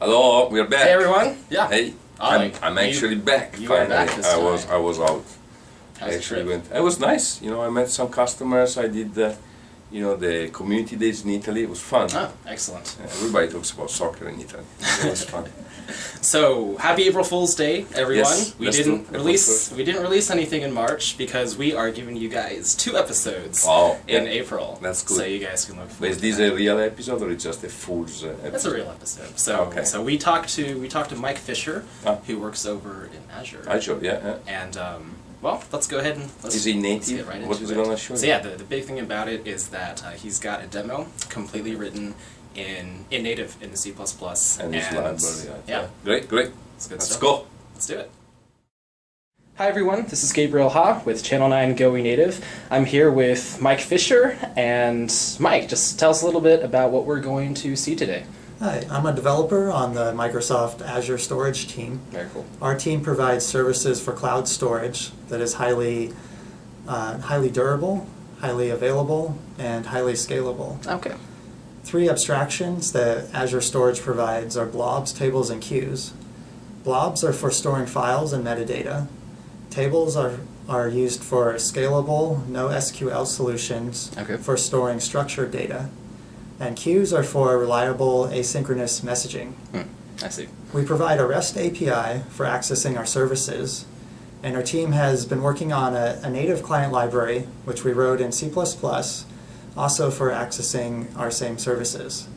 Hello, we're back. Hey everyone. Yeah. Hey, Oh, I'm actually back. you Finally, are back this time. I was out. How's the trip? It was nice. You know, I met some customers. I did the community days in Italy. It was fun. Oh, excellent. Everybody talks about soccer in Italy. It was fun. So happy April Fool's Day, everyone! Yes, we didn't release anything in March because we are giving you guys 2 episodes in April. That's good. So you guys can look forward. But is this a real episode or is just a fool's episode? That's a real episode. So we talked to Mike Fisher, who works over in Azure. Azure, yeah. And well, let's go ahead and is he native? get right into what was he gonna show? So yeah, the big thing about it is that he's got a demo completely written in native in the C++. And his library. Yeah. Great. Let's go. Let's do it. Hi everyone, this is Gabriel Ha with Channel 9 GoingNative. I'm here with Mike Fisher, and Mike, just tell us a little bit about what we're going to see today. Hi, I'm a developer on the Microsoft Azure Storage team. Very cool. Our team provides services for cloud storage that is highly durable, highly available, and highly scalable. Okay. 3 abstractions that Azure Storage provides are blobs, tables, and queues. Blobs are for storing files and metadata. Tables are used for scalable, no SQL solutions for storing structured data. And queues are for reliable asynchronous messaging. I see. We provide a REST API for accessing our services, and our team has been working on a native client library, which we wrote in C++, also for accessing our same services.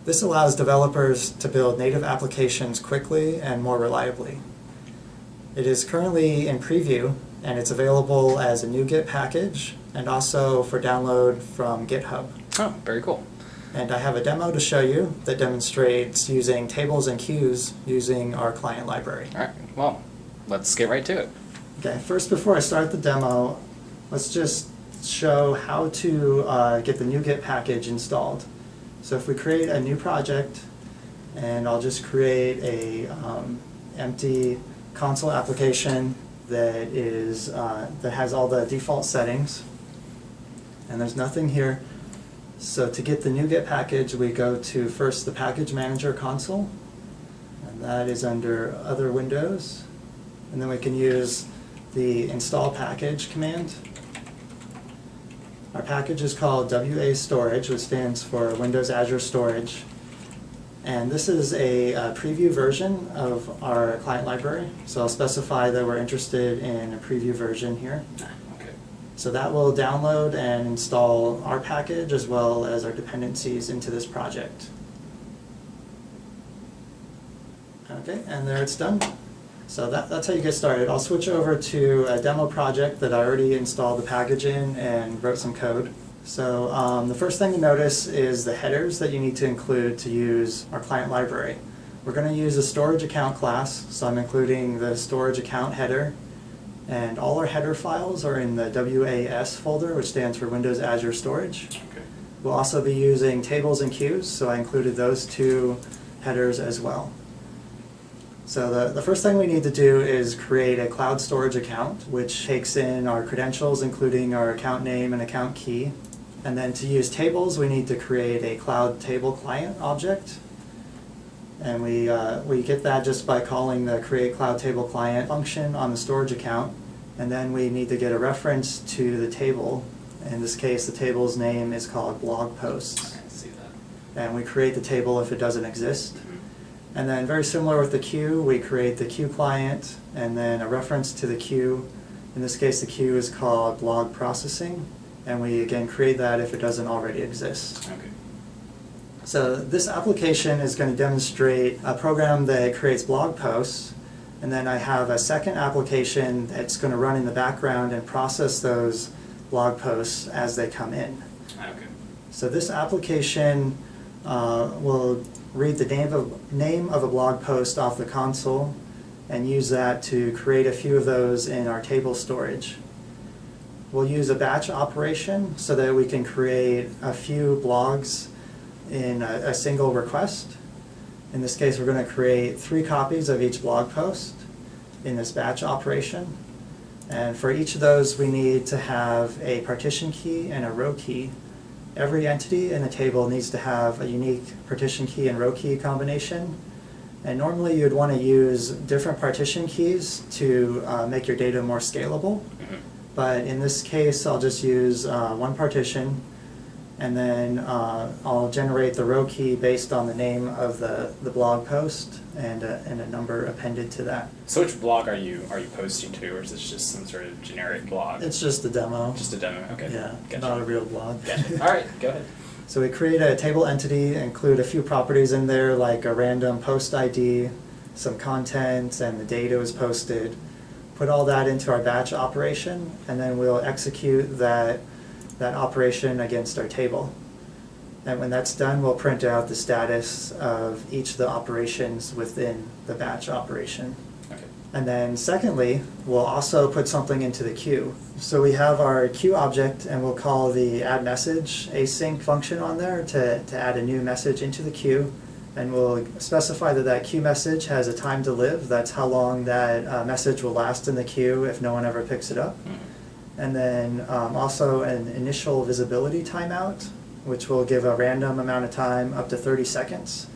This allows developers to build native applications quickly and more reliably. It is currently in preview, and it's available as a NuGet package and also for download from GitHub. Oh, very cool. And I have a demo to show you that demonstrates using tables and queues using our client library. All right, well, let's get right to it. Okay, first before I start the demo, let's just show how to get the NuGet package installed. So if we create a new project, and I'll just create a empty console application that has all the default settings, and there's nothing here. So to get the NuGet package, we go to first the Package Manager console, and that is under Other Windows, and then we can use the Install Package command. Our package is called WA Storage, which stands for Windows Azure Storage, and this is a preview version of our client library, so I'll specify that we're interested in a preview version here. So that will download and install our package as well as our dependencies into this project. Okay, and there it's done. So that's how you get started. I'll switch over to a demo project that I already installed the package in and wrote some code. So the first thing to notice is the headers that you need to include to use our client library. We're going to use a storage account class, so I'm including the storage account header. And all our header files are in the WAS folder, which stands for Windows Azure Storage. Okay. We'll also be using tables and queues, so I included those 2 headers as well. So the first thing we need to do is create a cloud storage account, which takes in our credentials, including our account name and account key. And then to use tables, we need to create a cloud table client object. And we get that just by calling the create cloud table client function on the storage account. And then we need to get a reference to the table. In this case, the table's name is called blog posts. I see that. And we create the table if it doesn't exist. And then very similar with the queue, we create the queue client and then a reference to the queue. In this case, the queue is called blog processing. And we again create that if it doesn't already exist. Okay. So this application is going to demonstrate a program that creates blog posts, and then I have a second application that's going to run in the background and process those blog posts as they come in. Okay. So this application will read the name of a blog post off the console and use that to create a few of those in our table storage. We'll use a batch operation so that we can create a few blogs in a single request. In this case, we're going to create 3 copies of each blog post in this batch operation. And for each of those, we need to have a partition key and a row key. Every entity in the table needs to have a unique partition key and row key combination. And normally you'd want to use different partition keys to make your data more scalable. But in this case, I'll just use one partition, and then I'll generate the row key based on the name of the blog post and a number appended to that. So which blog are you posting to, or is this just some sort of generic blog? It's just a demo. Just a demo, okay. Yeah, Gotcha. not a real blog. Gotcha. All right, go ahead. So we create a table entity, include a few properties in there like a random post ID, some content, and the data was posted. Put all that into our batch operation, and then we'll execute that operation against our table. And when that's done, we'll print out the status of each of the operations within the batch operation. Okay. And then secondly, we'll also put something into the queue. So we have our queue object, and we'll call the add message async function on there to add a new message into the queue. And we'll specify that queue message has a time to live. That's how long that message will last in the queue if no one ever picks it up. And then also an initial visibility timeout, which will give a random amount of time up to 30 seconds.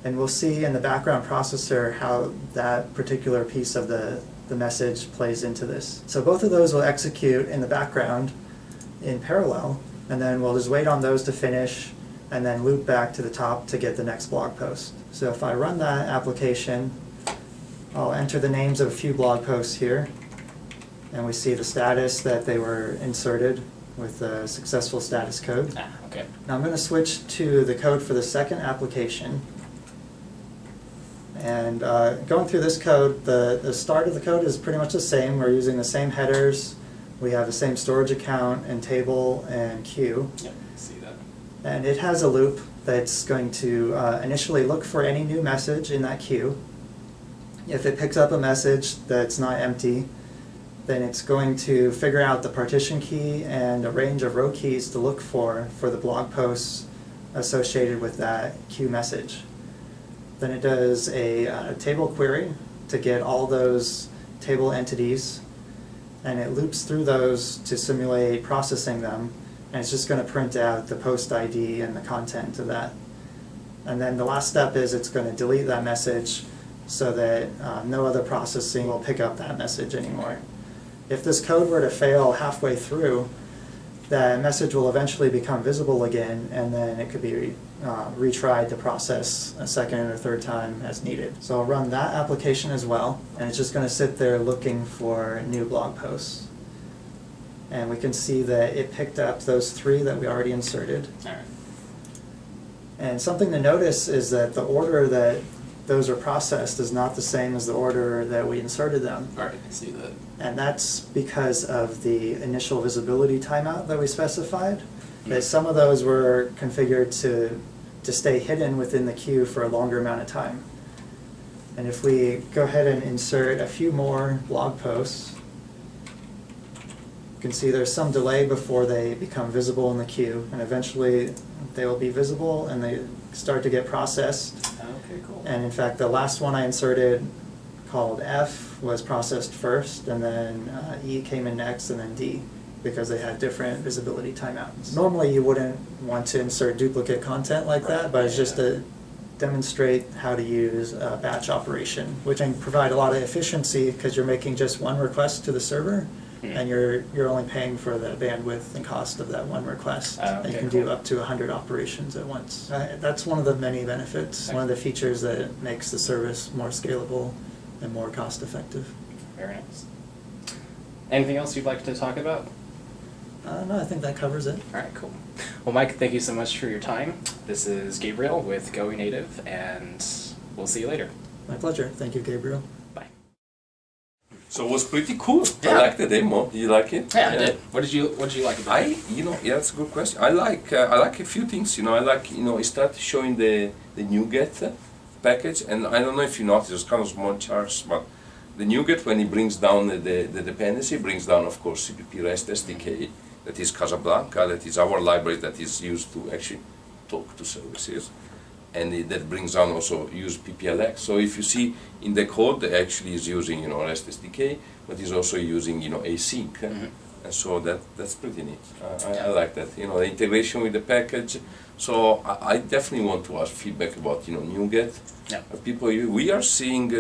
And we'll see in the background processor how that particular piece of the message plays into this. So both of those will execute in the background in parallel, and then we'll just wait on those to finish and then loop back to the top to get the next blog post. So if I run that application, I'll enter the names of a few blog posts here, and we see the status that they were inserted with the successful status code. Okay. Now I'm going to switch to the code for the second application. And going through this code, the start of the code is pretty much the same. We're using the same headers. We have the same storage account and table and queue. Yep, I see that. And it has a loop that's going to initially look for any new message in that queue. If it picks up a message that's not empty, then it's going to figure out the partition key and a range of row keys to look for the blog posts associated with that queue message. Then it does a table query to get all those table entities, and it loops through those to simulate processing them, and it's just going to print out the post ID and the content of that. And then the last step is it's going to delete that message so that no other processing will pick up that message anymore. If this code were to fail halfway through, that message will eventually become visible again, and then it could be retried to process a second or third time as needed. So I'll run that application as well, and it's just going to sit there looking for new blog posts. And we can see that it picked up those 3 that we already inserted. All right. And something to notice is that the order that those are processed is not the same as the order that we inserted them. All right, I see that. And that's because of the initial visibility timeout that we specified. That some of those were configured to stay hidden within the queue for a longer amount of time. And if we go ahead and insert a few more blog posts, you can see there's some delay before they become visible in the queue, and eventually they will be visible and they start to get processed. Okay, cool. And in fact, the last one I inserted, called F, was processed first, and then E came in next, and then D, because they had different visibility timeouts. Normally you wouldn't want to insert duplicate content like that, but it's just to demonstrate how to use a batch operation, which can provide a lot of efficiency because you're making just one request to the server, and you're only paying for the bandwidth and cost of that one request. Okay, you can do up to 100 operations at once. That's one of the many benefits, one of the features that makes the service more scalable and more cost effective. Very nice. Anything else you'd like to talk about? No, I think that covers it. All right, cool. Well, Mike, thank you so much for your time. This is Gabriel with GoingNative, and we'll see you later. My pleasure. Thank you, Gabriel. Bye. So it was pretty cool. Yeah. I like the demo. You like it? Yeah, I did. What did you like about it? That's a good question. I like a few things. I like, it started showing the NuGet package, and I don't know if you noticed, it's kind of small charts, but the NuGet, when it brings down the dependency, brings down, of course, CPP REST SDK, that is Casablanca, that is our library that is used to actually talk to services. And that brings down also use PPLX. So if you see in the code, it actually is using, REST SDK, but is also using, async. and so that's pretty neat. I like that. You know, the integration with the package. So I definitely want to ask feedback about, you know, NuGet. Yeah. People, we are seeing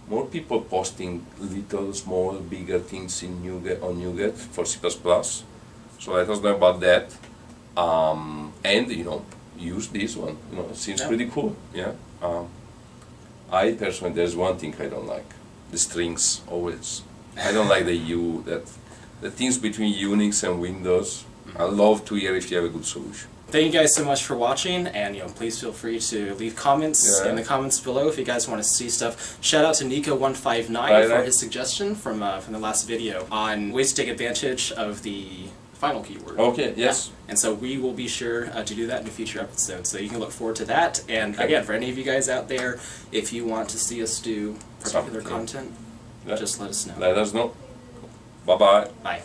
more people posting little, small, bigger things in NuGet on NuGet for C++. So let us know about that. And you know, use this one. You know, it seems pretty cool. Yeah. I personally, there's one thing I don't like: the strings. Always, I don't like the things between Unix and Windows. I love to hear if you have a good solution. Thank you guys so much for watching, and you know, please feel free to leave comments in the comments below if you guys want to see stuff. Shout out to Nico159 for his suggestion from the last video on ways to take advantage of the final keyword. Okay, yes. Yeah. And so we will be sure to do that in a future episode, so you can look forward to that. And again, for any of you guys out there, if you want to see us do particular content, just let us know. Let us know. Bye-bye. Bye.